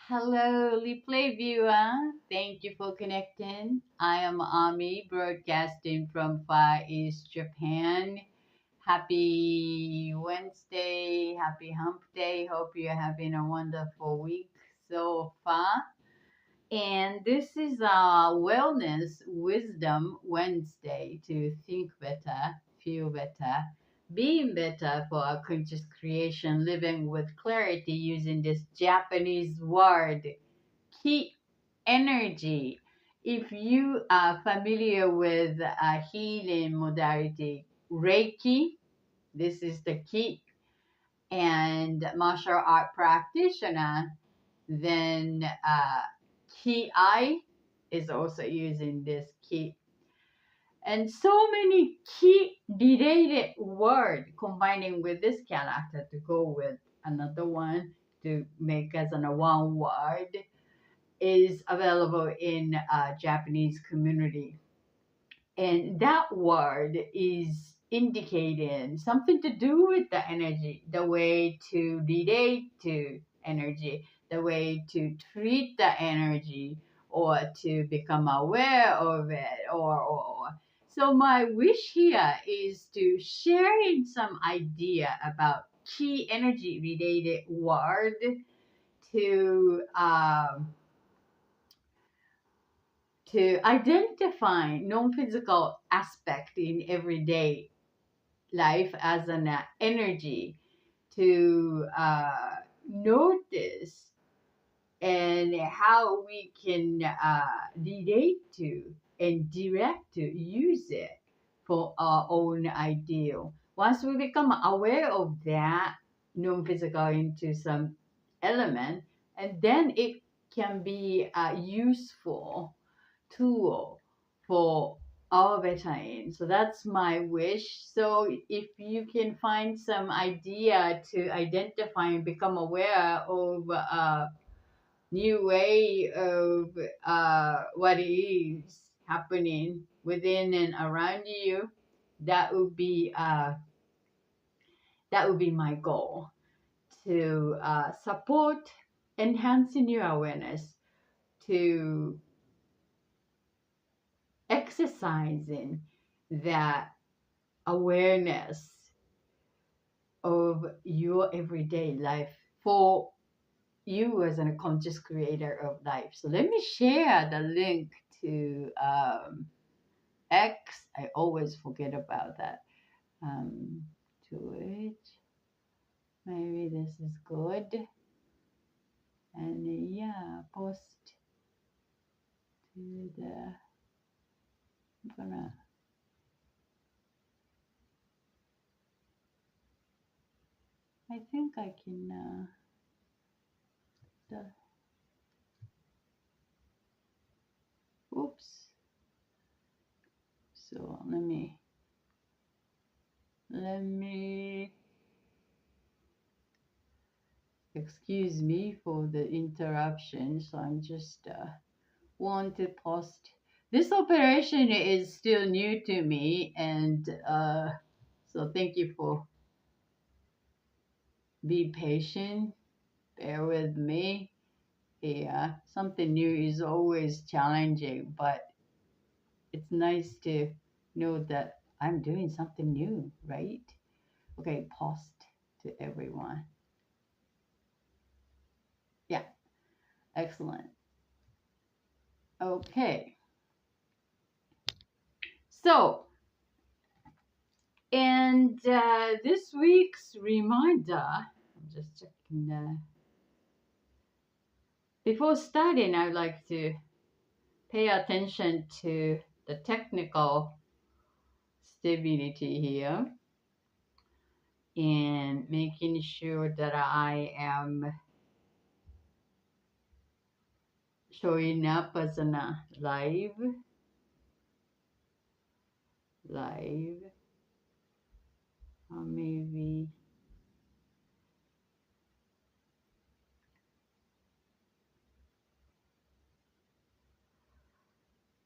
Hello, replay viewer. Thank you for connecting. I am Ami, broadcasting from Far East Japan. Happy Wednesday, happy Hump Day. Hope you're having a wonderful week so far. And this is our Wellness Wisdom Wednesday to think better, feel better, being better for our conscious creation, living with clarity using this Japanese word, ki energy. If you are familiar with a healing modality, Reiki, this is the ki, and martial art practitioner, then ki is also using this ki. And so many ki related word combining with this character to go with another one to make as a one word is available in Japanese community. And that word is indicating something to do with the energy, the way to relate to energy, the way to treat the energy, or to become aware of it, or. So my wish here is to sharing some idea about key energy related word to identify non-physical aspect in everyday life as an energy to notice and how we can relate to and direct to use it for our own ideal. Once we become aware of that non-physical into some element, and then it can be useful tool for our bettering. So that's my wish. So if you can find some idea to identify and become aware of a new way of what is happening within and around you, that would be my goal to support enhancing your awareness, to exercising that awareness of your everyday life for you as a conscious creator of life. So let me share the link to X. I always forget about that. To it. Maybe this is good. And yeah, post to the. I'm gonna. I think I can. The, oops. So let me excuse me for the interruption. So I'm just want to post. This operation is still new to me, and so thank you for be patient. Bear with me. Yeah, something new is always challenging, but it's nice to know that I'm doing something new, right? Okay, post to everyone. Yeah, excellent. Okay. So, and this week's reminder, I'm just checking before starting, I'd like to pay attention to the technical stability here and making sure that I am showing up as a live, or maybe,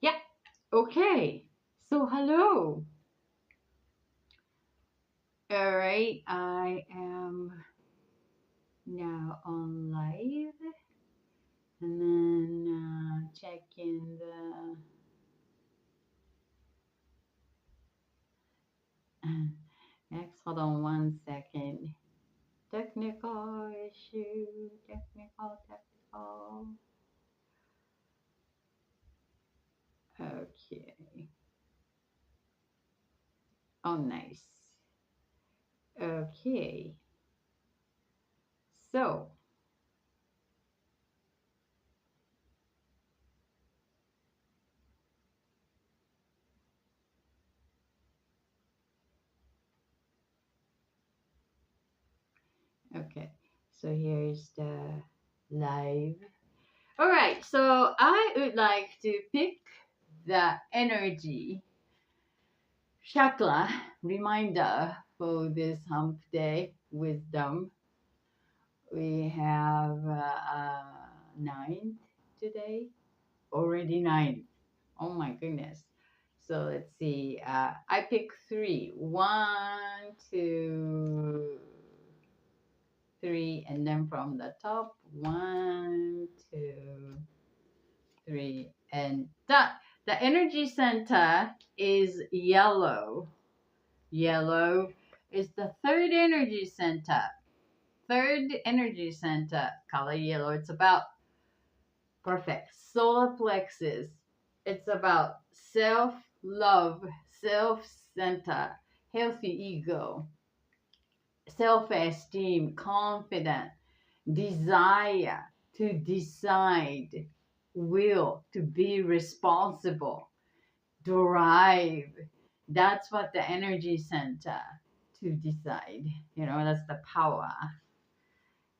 yeah, okay. So hello. All right, I am now on live. And then check in the next. Hold on 1 second. Technical issue. Technical. Okay. Oh, nice. Okay. So, okay. So here's the live. All right. So I would like to pick the energy chakra reminder for this hump day wisdom. We have 9 today. Already 9. Oh my goodness. So let's see. I pick 3. 1, 2, 3, and then from the top, 1, 2, 3, and that. The energy center is yellow. Yellow is the third energy center. Third energy center, color yellow. It's about perfect solar plexus. It's about self love, self center, healthy ego, self esteem, confidence, desire to decide, will to be responsible, drive. That's what the energy center to decide. That's the power.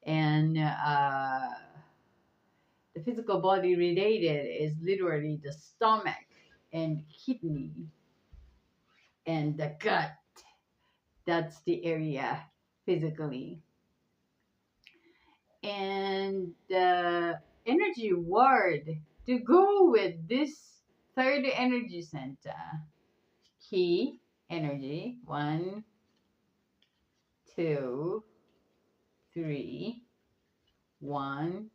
And the physical body related is literally the stomach and kidney and the gut. That's the area physically. And the energy word to go with this third energy center, key energy, 1, 2, 3, 1,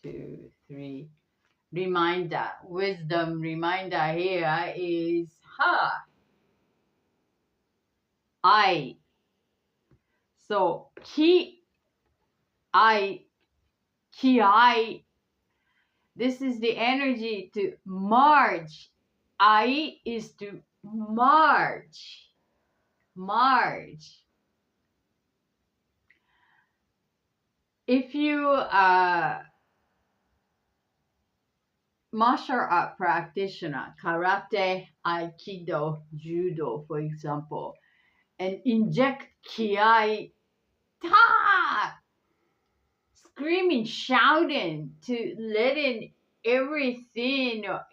2, 3. Reminder, wisdom reminder here is I. So ki, this is the energy to merge. I is to merge. If you martial art practitioner, karate, aikido, judo, for example, and inject ki, screaming, shouting, to let in everything or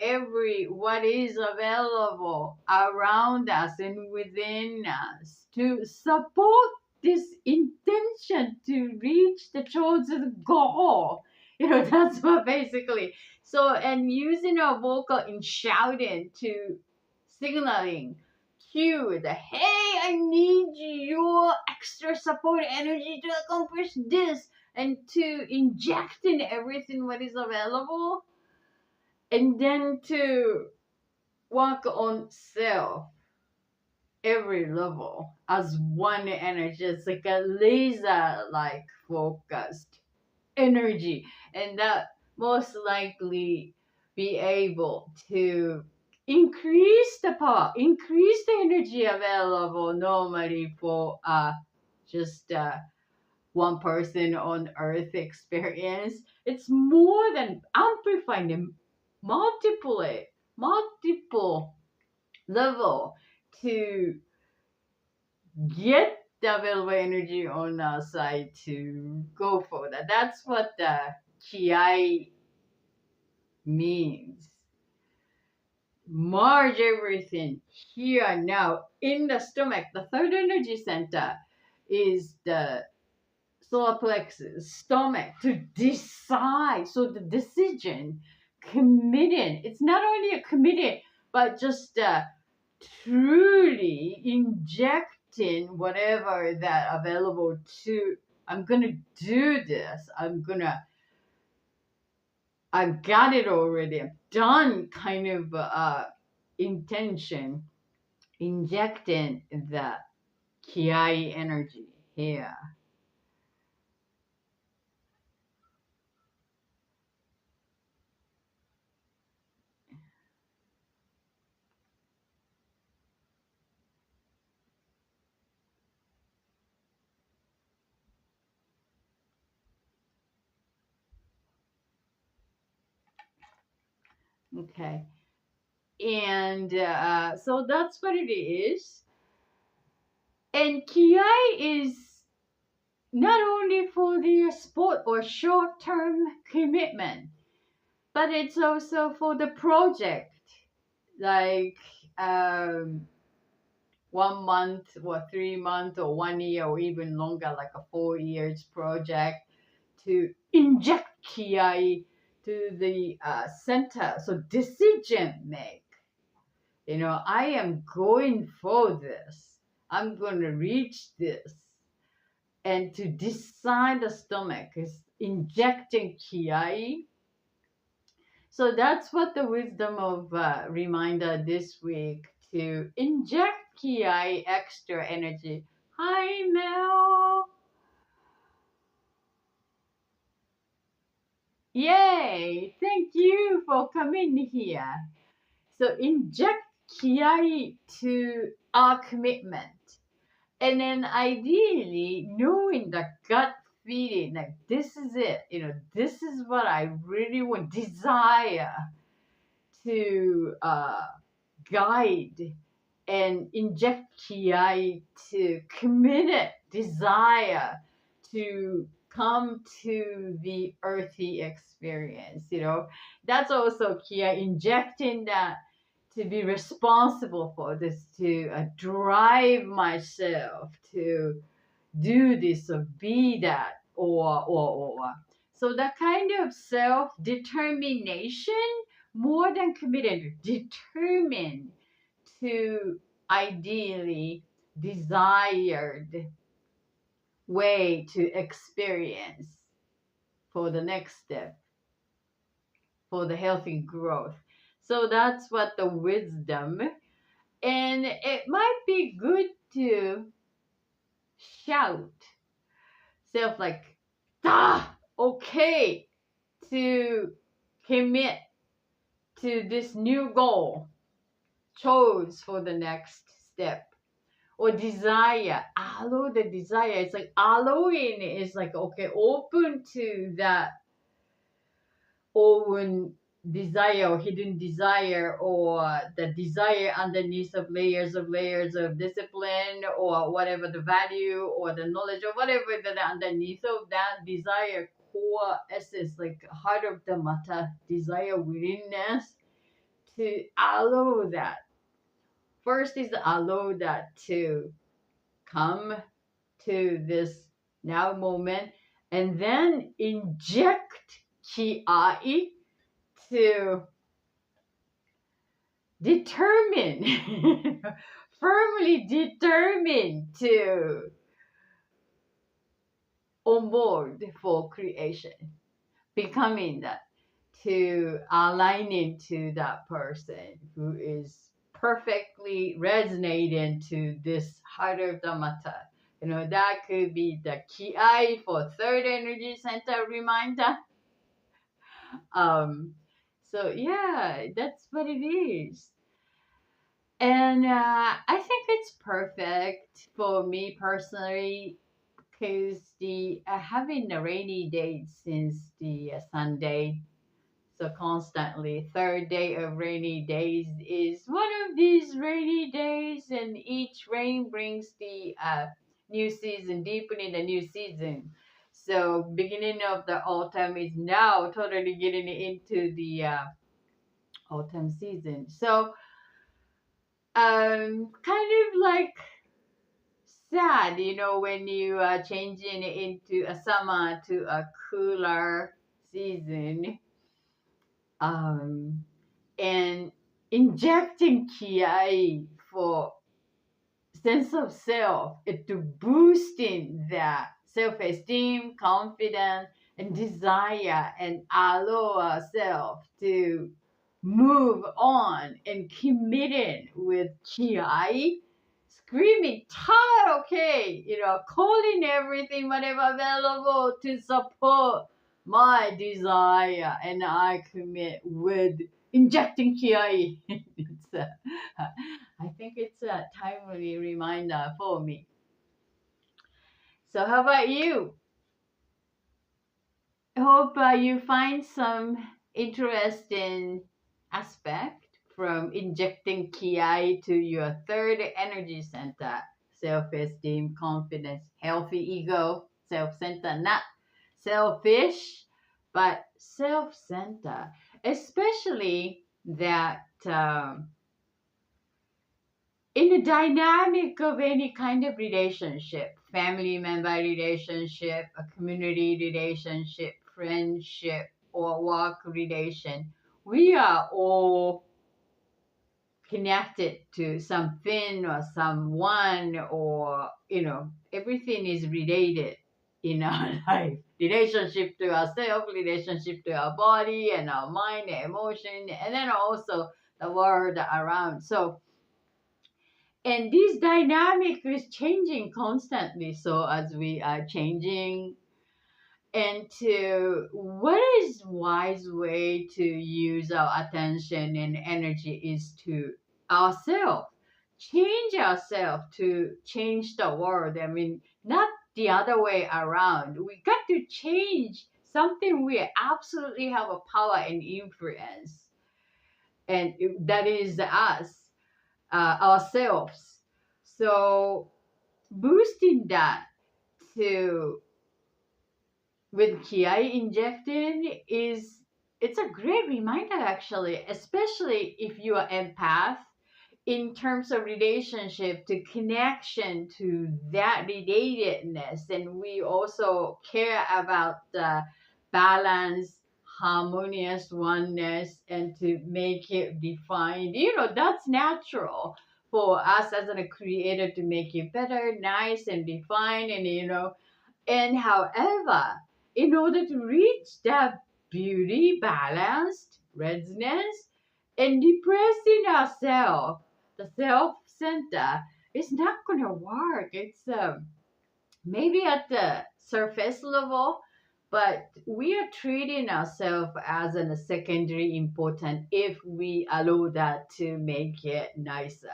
what is available around us and within us to support this intention to reach the chosen goal. That's what basically. So, and using our vocal in shouting to signaling cue the, hey, I need your extra support energy to accomplish this, and to inject in everything what is available, and then to work on self every level as one energy. It's like a laser like focused energy, and that most likely be able to increase the power, increase the energy available normally for just one person on earth experience. It's more than amplifying them multiple level to get the available energy on our side to go for that. That's what the ki means. Merge everything here now in the stomach. The third energy center is the solar plexus, stomach, to decide. So the decision, committing. It's not only a committing, but just truly injecting whatever that available to. I'm gonna do this. I'm gonna I've got it already. I've done kind of intention injecting the ki energy here. Okay. And so that's what it is. And ki is not only for the sport or short term commitment, but it's also for the project, like um, 1 month or 3 month or 1 year or even longer, like a 4 years project to inject ki to the center. So decision make. I am going for this. I'm going to reach this. And to decide the stomach is injecting ki. So that's what the wisdom of reminder this week, to inject ki, extra energy. Hi, Mel. Yay! Thank you for coming here. So inject ki to our commitment. And then ideally knowing the gut feeling, like this is it, this is what I really want, desire to guide and inject ki to committed desire to come to the earthy experience. That's also ki, injecting that to be responsible for this, to drive myself to do this or be that, or. So that kind of self determination, more than committed, determined to ideally desired way to experience for the next step, for the healthy growth. So that's what the wisdom. And it might be good to shout self like, okay, to commit to this new goal, chose for the next step. Or desire, allow the desire. It's like allowing is like, okay, open to that own desire or hidden desire, or the desire underneath of layers of discipline, or whatever the value or the knowledge or whatever that underneath of that desire, core essence, like heart of the matter, desire, willingness to allow that. First is allow that to come to this now moment, and then inject ki to determine, firmly determined to on board for creation, becoming that, to aligning to that person who is perfectly resonating to this heart of the matter. That could be the ki for third energy center reminder. So yeah, that's what it is. And I think it's perfect for me personally, because the having the rainy days since the Sunday, so constantly third day of rainy days is one of these rainy days, and each rain brings the new season, deepening the new season. So beginning of the autumn is now totally getting into the autumn season. So kind of like sad, when you are changing into a summer to a cooler season, um, and injecting ki for sense of self, it to boosting that self-esteem, confidence, and desire and allow ourselves to move on and committing with ki, screaming tired, okay, calling everything whatever available to support my desire, and I commit with injecting ki. I think it's a timely reminder for me. So how about you? I hope you find some interesting aspect from injecting ki to your third energy center: self-esteem, confidence, healthy ego, self-centered, not selfish, but self-centered. Especially that in the dynamic of any kind of relationship, family member relationship, a community relationship, friendship, or work relation, we are all connected to something or someone, or everything is related in our life. Relationship to ourselves, relationship to our body and our mind and emotion, and then also the world around. So, and this dynamic is changing constantly. So as we are changing, and to what is wise way to use our attention and energy is to ourselves, change ourselves to change the world. I mean, not the other way around. We got to change something we absolutely have a power and influence, and that is us, ourselves. So boosting that to with ki injecting is, it's a great reminder actually, especially if you are empath, in terms of relationship to connection to that relatedness, and we also care about the balance, harmonious oneness, and to make it defined. That's natural for us as a creator to make it better, nice, and defined, and however, in order to reach that beauty, balanced resonance, and depressing ourselves, the self center, it's not gonna work. It's maybe at the surface level, but we are treating ourselves as a secondary important if we allow that to make it nicer.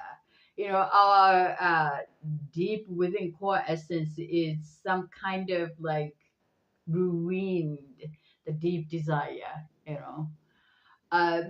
Our deep within core essence is some kind of like ruined, the deep desire.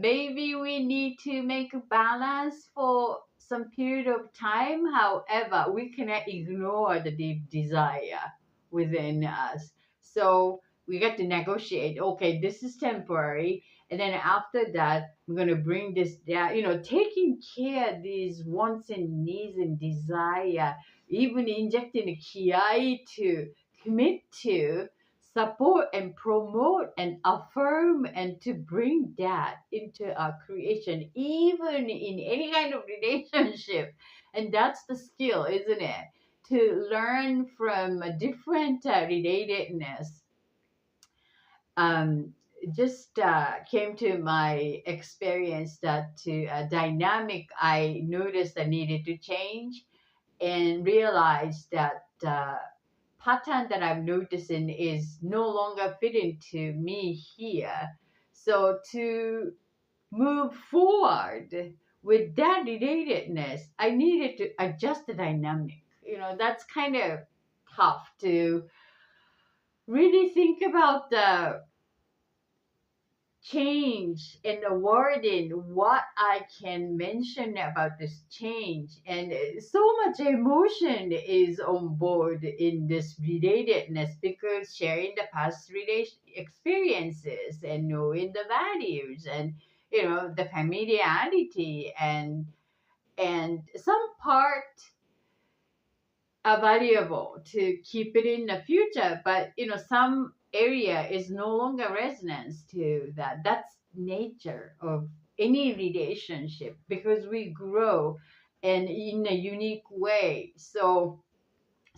Maybe we need to make a balance for some period of time. However, we cannot ignore the deep desire within us. So we got to negotiate. Okay, this is temporary. And then after that, we're going to bring this down. Taking care of these wants and needs and desire, even injecting the ki to commit to support and promote and affirm, and to bring that into our creation, even in any kind of relationship. And that's the skill, isn't it? To learn from a different relatedness. Um, just came to my experience that to a dynamic I noticed I needed to change, and realized that pattern that I'm noticing is no longer fitting to me here. So to move forward with that relatedness, I needed to adjust the dynamic. That's kind of tough to really think about the change in the wording, what I can mention about this change. And so much emotion is on board in this relatedness, because sharing the past relation experiences and knowing the values, and the familiarity, and some part are valuable to keep it in the future, but some area is no longer resonance to that. That's nature of any relationship, because we grow and in a unique way. So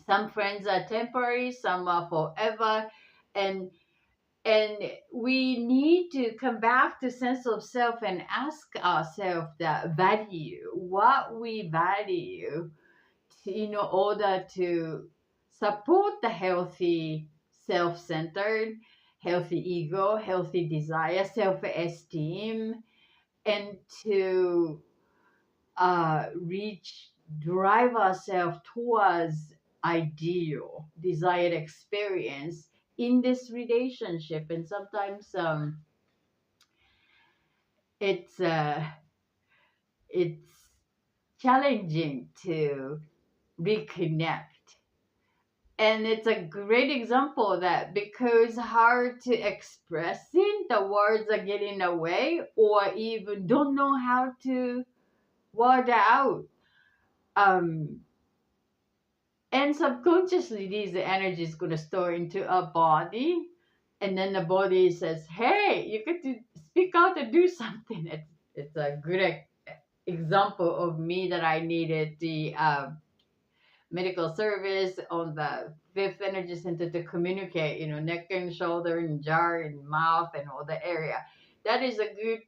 some friends are temporary, some are forever, and And we need to come back to sense of self and ask ourselves that value, what we value, in order to support the healthy self-centered, healthy ego, healthy desire, self-esteem, and to reach, drive ourselves towards ideal desired experience in this relationship. And sometimes it's it's challenging to reconnect. And it's a great example that because hard to express it, the words are getting away, or even don't know how to word out. Um, and subconsciously, these energies going to store into our body, and then the body says, "Hey, you get to speak out and do something." It's a good example of me that I needed the medical service on the fifth energy center to communicate, neck and shoulder and jaw and mouth and all the area. That is a good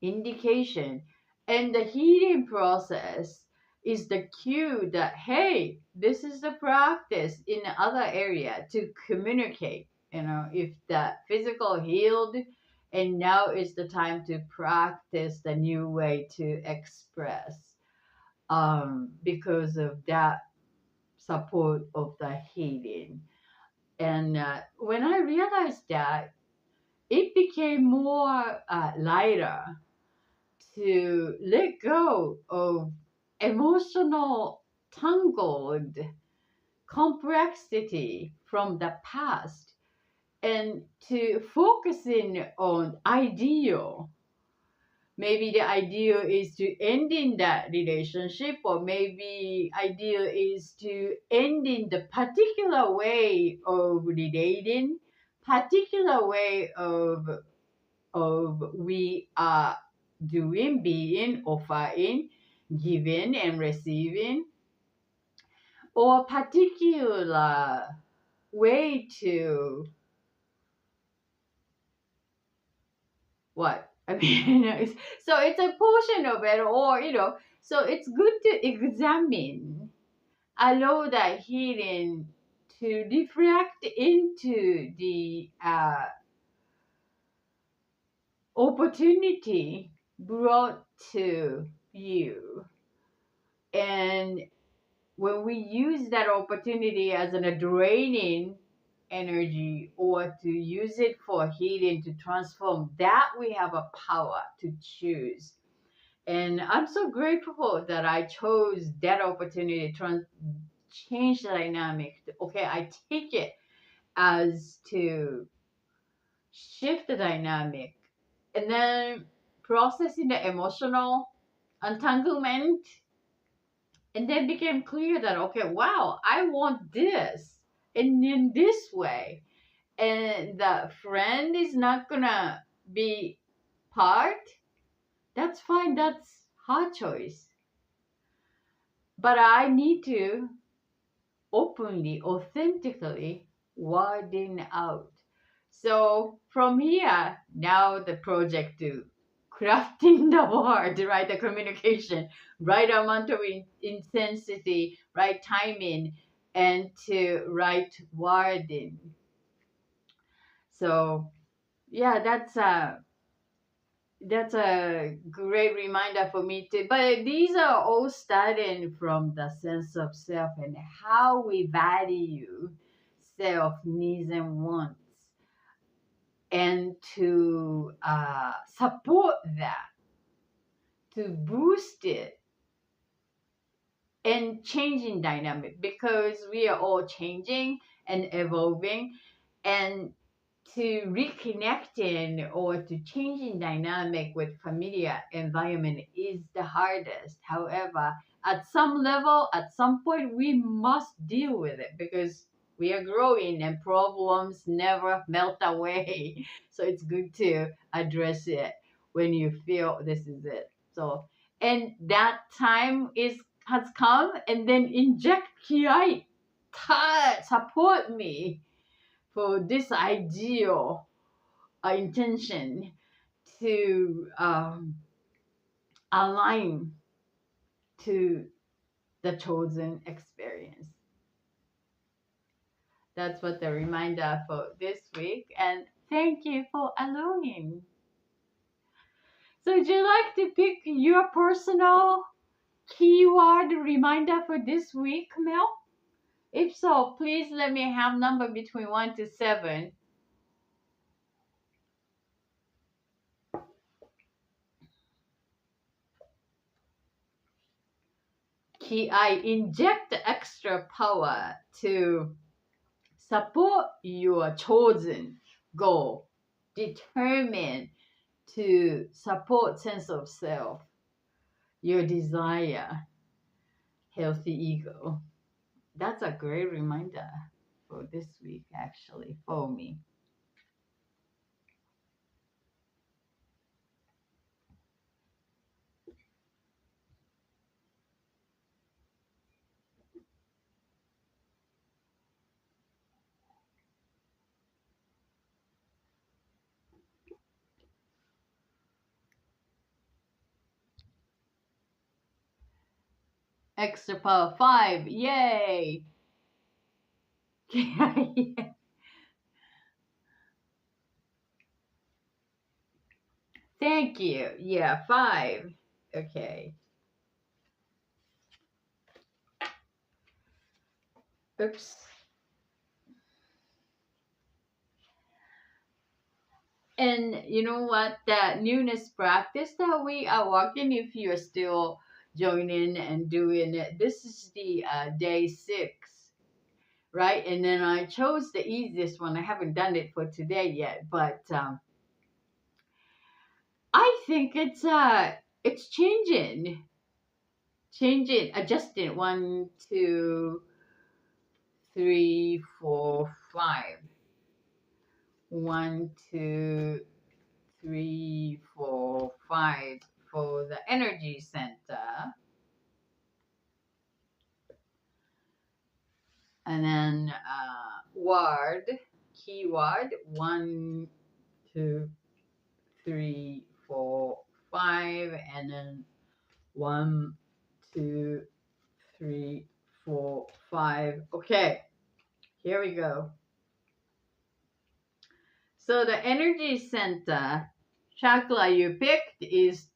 indication. And the healing process is the cue that, hey, this is the practice in the other area to communicate. If the physical healed, and now is the time to practice the new way to express because of that support of the healing. And when I realized that, it became more lighter to let go of emotional tangled complexity from the past and to focusing on ideal. Maybe the ideal is to end in that relationship, or maybe ideal is to end in the particular way of relating, particular way of we are doing, being, offering, giving and receiving, or particular way to what I mean. So it's a portion of it, or so it's good to examine, allow that healing to reflect into the opportunity brought to you. And when we use that opportunity as a draining energy, or to use it for healing to transform, that we have a power to choose. And I'm so grateful that I chose that opportunity to change the dynamic. Okay, I take it as to shift the dynamic, and then processing the emotional entanglement, and then became clear that, okay, wow, I want this, and in this way, and the friend is not gonna be part. That's fine, that's her choice, but I need to openly, authentically widen out. So from here, now the project to crafting the word, right? The communication, right amount of intensity, right timing, and to right wording. So yeah, that's a great reminder for me too. But these are all starting from the sense of self and how we value self needs and wants, and to support that, to boost it, and changing dynamic, because we are all changing and evolving, and to reconnecting or to changing dynamic with familiar environment is the hardest. However, at some level, at some point, we must deal with it because we are growing and problems never melt away. So it's good to address it when you feel this is it. So, and that time is has come, and then inject ki, support me for this ideal intention to align to the chosen experience. That's what the reminder for this week. And thank you for allowing. So, would you like to pick your personal keyword reminder for this week, Mel? If so, please let me have number between 1 to 7. I inject extra power to support your chosen goal. Determined to support sense of self, your desire, healthy ego. That's a great reminder for this week, actually, for me. Extra power 5, yay! Thank you. Yeah, 5. Okay. Oops. And you know what? That newness practice that we are working, if you're still joining and doing it, this is the day 6, right? And then I chose the easiest one. I haven't done it for today yet, but I think it's changing, adjusting. 1, 2, 3, 4, 5. 1, 2, 3, 4, 5 for the energy center. And then keyword 1, 2, 3, 4, 5, and then 1, 2, 3, 4, 5. Okay, here we go. So the energy center chakra you picked is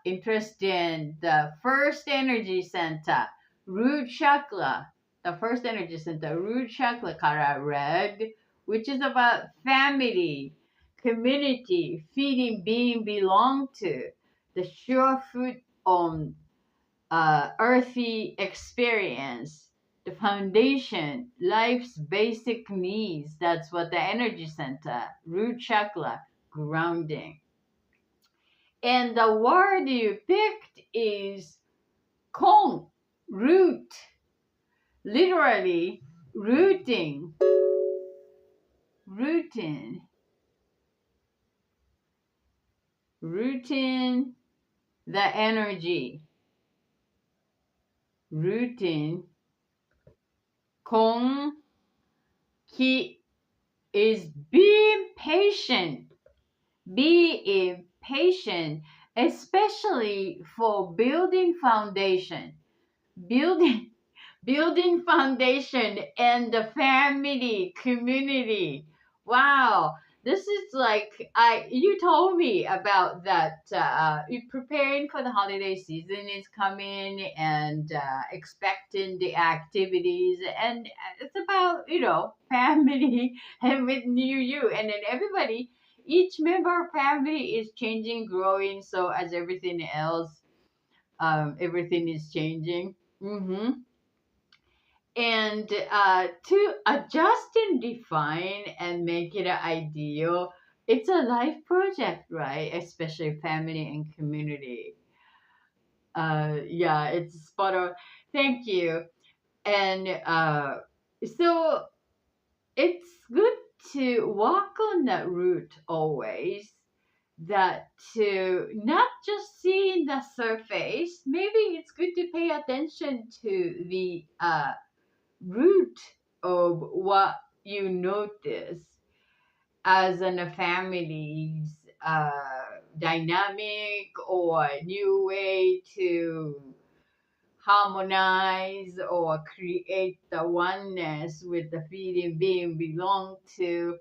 interesting. The first energy center, root chakra. The first energy center, root chakra color red, which is about family, community, feeling being belong to, the sure foot on earthy experience, the foundation, life's basic needs. That's what the energy center, root chakra, grounding. And the word you picked is kon, root, literally rooting, rooting, rooting the energy, rooting. Kon, ki is being patient. Be patient, especially for building foundation. Building foundation and the family, community. Wow. This is like you told me about that you preparing for the holiday season is coming and expecting the activities, and it's about family and with new you, and then everybody, each member of family is changing, growing, so as everything else, everything is changing. And to adjust and define and make it an ideal, it's a life project, right? Especially family and community. Yeah, it's spot on. Thank you. And so it's good to walk on that route always, that to not just see the surface. Maybe it's good to pay attention to the root of what you notice. as in a family's dynamic or new way to harmonize or create the oneness with the feeling being belong to.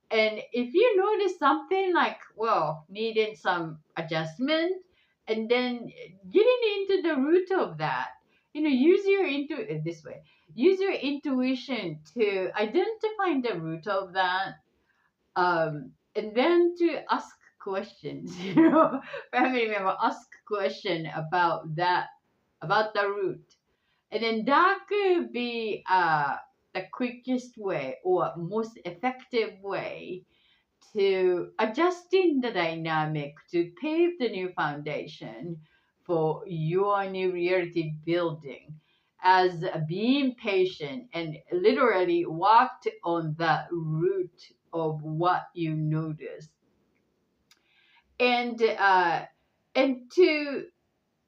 And if you notice something like, well, needing some adjustment, and then getting into the root of that, use your this way, use your intuition to identify the root of that, and then to ask questions. Family member ask question about that, about the root, and then that could be the quickest way or most effective way to adjusting the dynamic to pave the new foundation for your new reality building, as being patient and literally walked on the root of what you notice, and to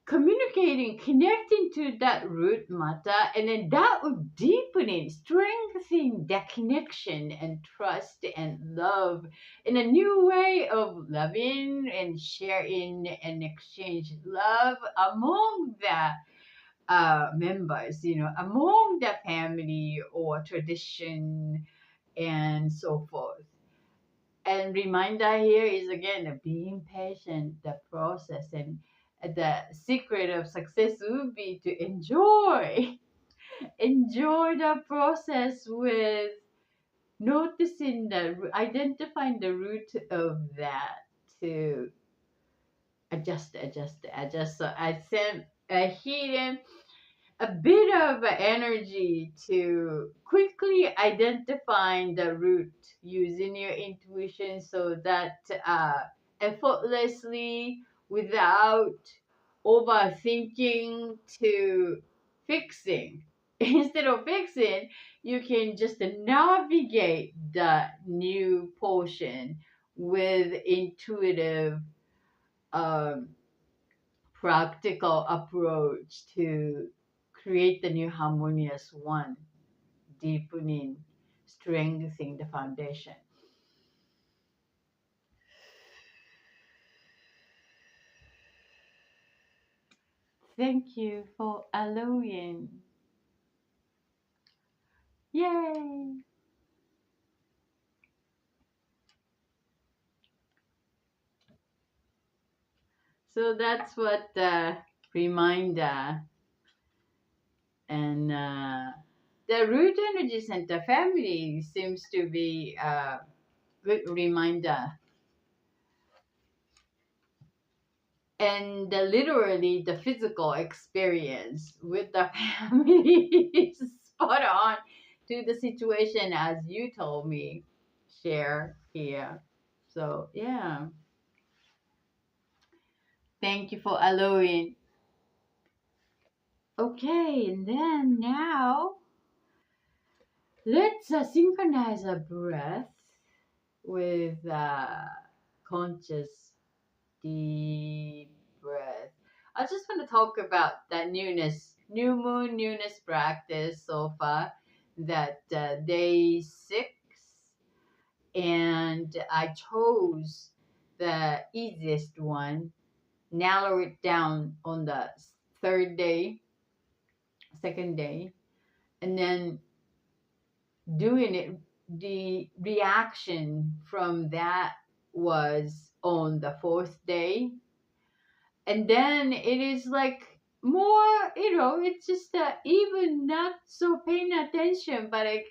communicating, connecting to that root matter, and then that would deepening, strengthening that connection and trust and love in a new way of loving and sharing and exchange love among the members, among the family or tradition and so forth. And reminder here is again being patient, the process, and the secret of success would be to enjoy the process with noticing identifying the root of that, to adjust. So I sent a hidden a bit of energy to quickly identifying the root using your intuition, so that effortlessly, without overthinking to fixing, instead of fixing, you can just navigate the new portion with intuitive, um, practical approach to create the new harmonious one, deepening, strengthening the foundation. Thank you for allowing. Yay! So that's what the reminder, and the root energy center family seems to be a good reminder, and literally the physical experience with the family is spot on to the situation as you told me share here. So yeah, thank you for allowing. Okay, and then now let's synchronize our breath with conscious deep breath. I just want to talk about that new moon newness practice so far, that day 6, and I chose the easiest one, narrow it down on the third day, second day, and then doing it. The reaction from that was on the fourth day, and then it is like more, it's just even not so paying attention, but it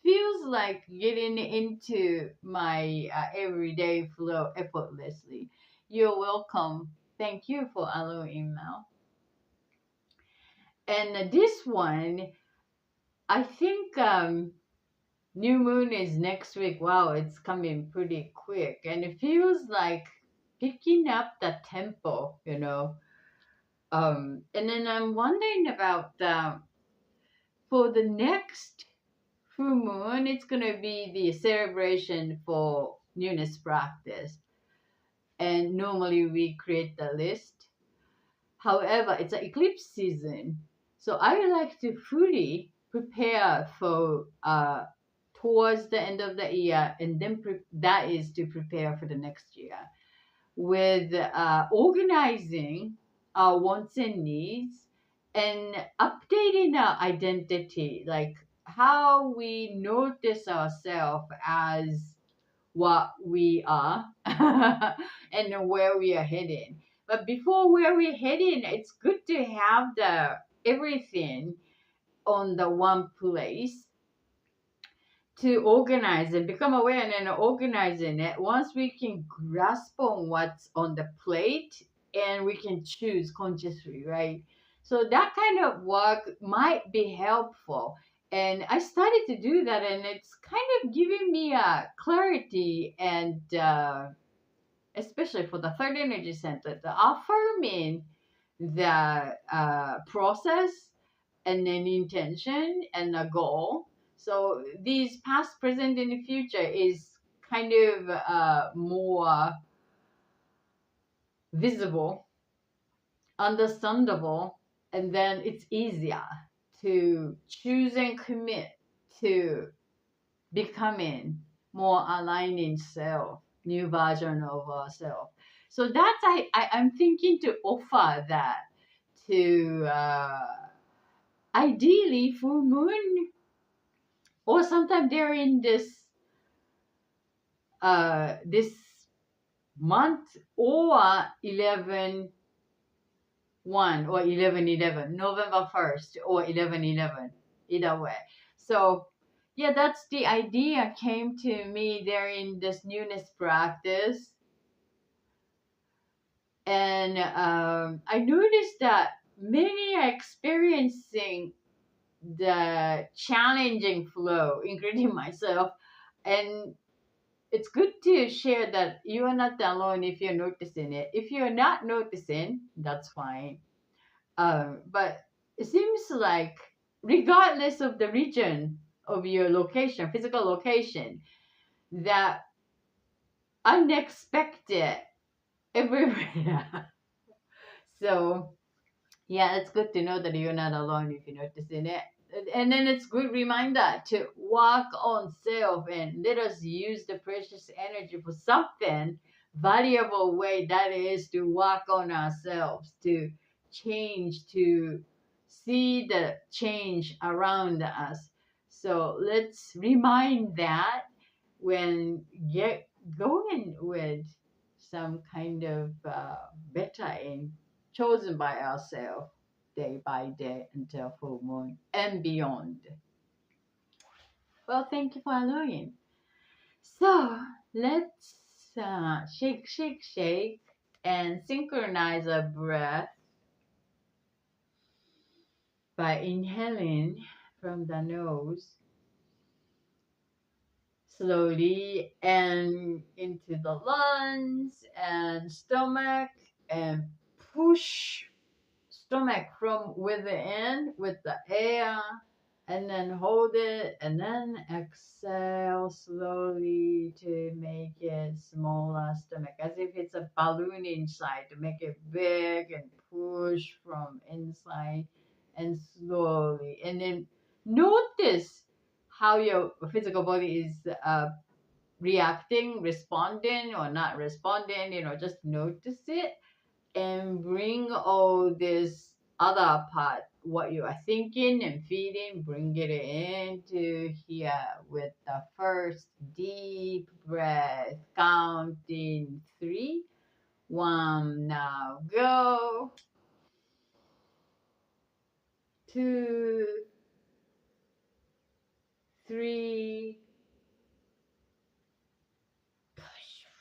feels like getting into my everyday flow effortlessly. You're welcome. Thank you for allowing, Mel. And this one, I think new moon is next week. Wow, it's coming pretty quick, and it feels like picking up the tempo. And then I'm wondering about for the next full moon, it's gonna be the celebration for newness practice, and normally we create the list. However, it's an eclipse season, so I would like to fully prepare for towards the end of the year, and then that is to prepare for the next year with organizing our wants and needs and updating our identity, like how we notice ourselves as what we are and where we are heading. But before where we're heading, it's good to have the everything on the one place to organize and become aware and then organizing it. Once we can grasp on what's on the plate and we can choose consciously, right? So that kind of work might be helpful. And I started to do that, and it's kind of giving me a clarity and especially for the third energy center, the affirming the process and an intention and a goal. So these past, present, and the future is kind of more visible, understandable, and then it's easier to choose and commit to becoming more aligning self, new version of ourselves. So that's I'm thinking to offer that to ideally full moon or sometime during this month or 11/1 or 11/11, November 1st or 11/11, either way. So yeah, that's the idea came to me during this newness practice. And I noticed that many are experiencing the challenging flow, including myself. And it's good to share that you are not alone if you're noticing it. If you're not noticing, that's fine. But it seems like, regardless of the region of your location, physical location, that unexpected everywhere. So yeah, it's good to know that you're not alone if you're noticing it. And then it's good reminder to work on self and let us use the precious energy for something valuable way, that is to work on ourselves, to change, to see the change around us. So let's remind that when get going with some kind of better and chosen by ourselves day by day until full moon and beyond. Well, thank you for allowing. So let's shake, shake, shake and synchronize our breath by inhaling from the nose slowly and into the lungs and stomach, and push stomach from within with the air, and then hold it, and then exhale slowly to make it smaller stomach, as if it's a balloon inside, to make it big and push from inside and slowly. And then notice how your physical body is reacting, responding, or not responding. Just notice it and bring all this other part, what you are thinking and feeling, bring it into here with the first deep breath, counting 3. 1, now go. 2, 3, push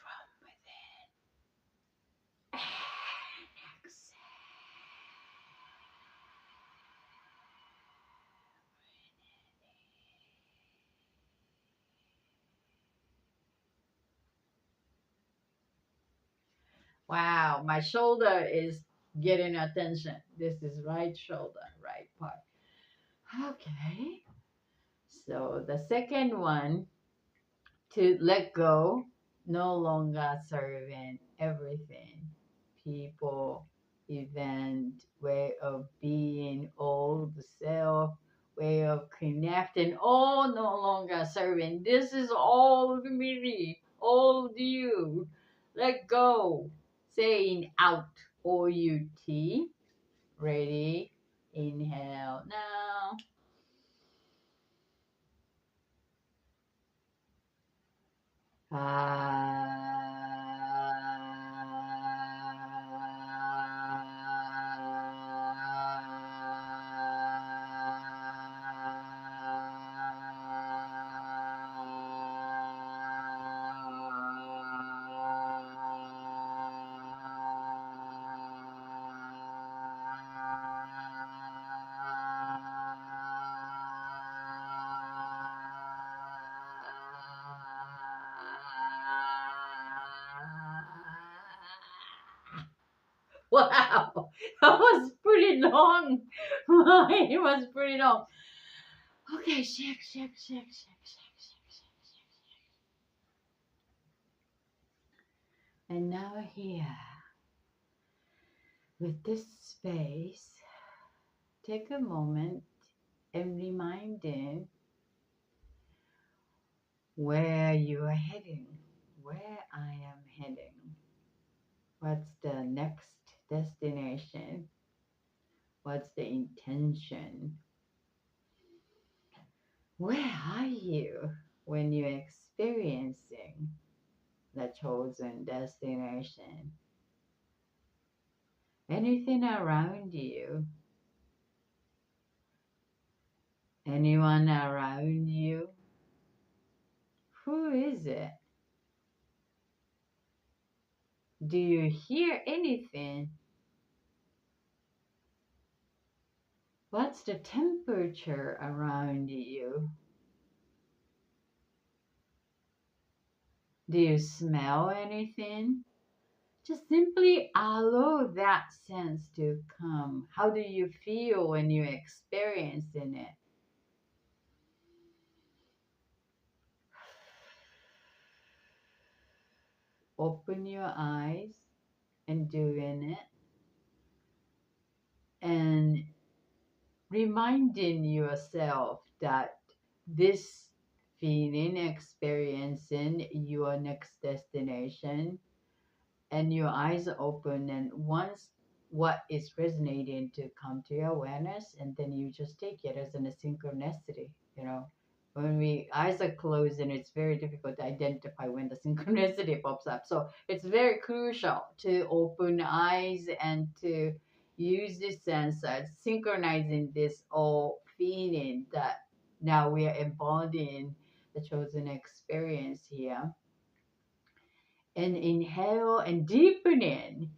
from within and exhale. Wow, my shoulder is getting attention. This is right shoulder, right part. Okay. So the second one, to let go, no longer serving everything, people, event, way of being, old self, way of connecting. Oh, no longer serving. This is all me, all you. Let go. Saying out. OUT. Ready? Inhale now. Wow, that was pretty long. It was pretty long. Okay, shake, shake, shake, shake, shake, shake, shake, shake. And now here, with this space, take a moment and remind him where you are heading, where I am heading. What's the next destination? What's the intention? Where are you when you're experiencing the chosen destination? Anything around you? Anyone around you? Who is it? Do you hear anything? What's the temperature around you? Do you smell anything? Just simply allow that sense to come. How do you feel when you're experiencing it? Open your eyes and doing it, and reminding yourself that this feeling, experiencing your next destination, and your eyes are open, and once what is resonating to come to your awareness, and then you just take it as in a synchronicity. When we eyes are closed, and it's very difficult to identify when the synchronicity pops up, so it's very crucial to open eyes and to use this sense of synchronizing this all feeling that now we are embodying the chosen experience here, and inhale and deepening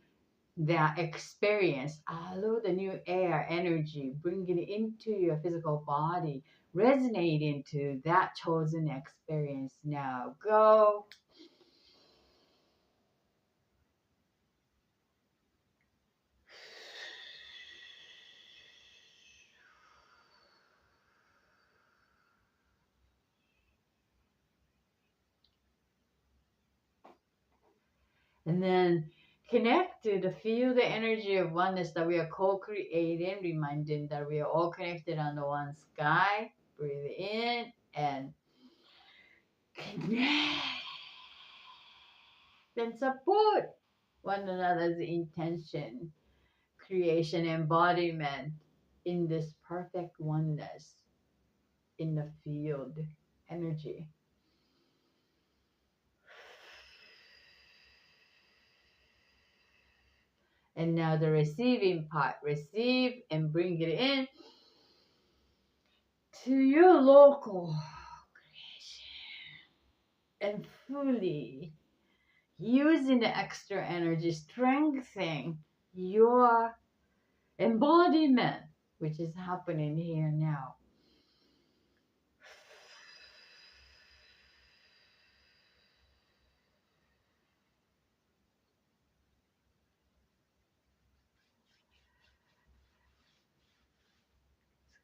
that experience. Allow the new air energy, bring it into your physical body, resonating to that chosen experience. Now go. And then connect to feel the energy of oneness that we are co-creating, reminding that we are all connected under one sky. Breathe in and connect and support one another's intention, creation, embodiment in this perfect oneness in the field energy. And now the receiving part. Receive and bring it in to your local creation, and fully using the extra energy, strengthening your embodiment, which is happening here now.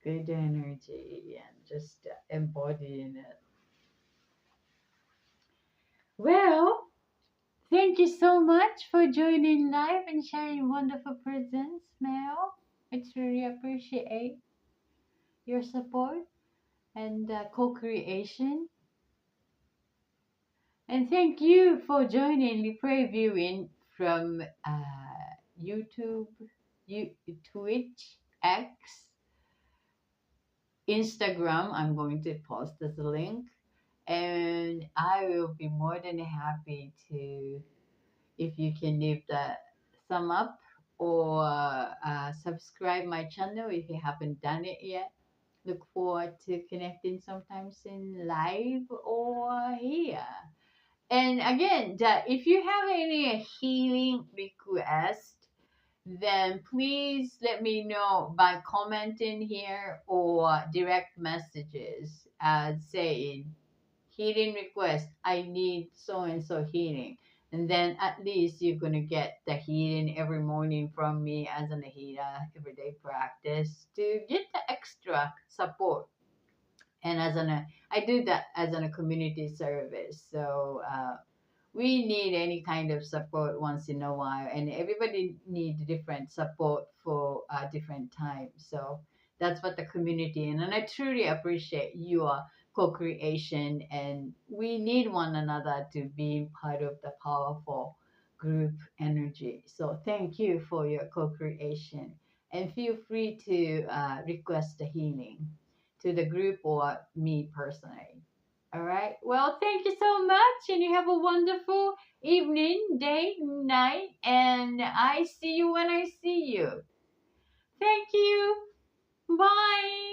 Good energy and just embodying it. Well, thank you so much for joining live and sharing wonderful presence, Mel. It's really appreciate. your support and co-creation. And thank you for joining the previewing from YouTube, Twitch, X, Instagram. I'm going to post as a link, and I will be more than happy to if you can leave the thumb up or subscribe my channel if you haven't done it yet. Look forward to connecting sometimes in live or here. And again, if you have any healing request, then please let me know by commenting here or direct messages saying healing request. I need so and so healing. And then at least you're going to get the healing every morning from me as an Ahita everyday practice to get the extra support. And I do that as a community service. So we need any kind of support once in a while, and everybody needs different support for different times. So that's what the community and I truly appreciate your co-creation, and we need one another to be part of the powerful group energy. So thank you for your co-creation, and feel free to request the healing to the group or me personally. All right. Well, thank you so much, and you have a wonderful evening, day, night, and I see you when I see you. Thank you. Bye.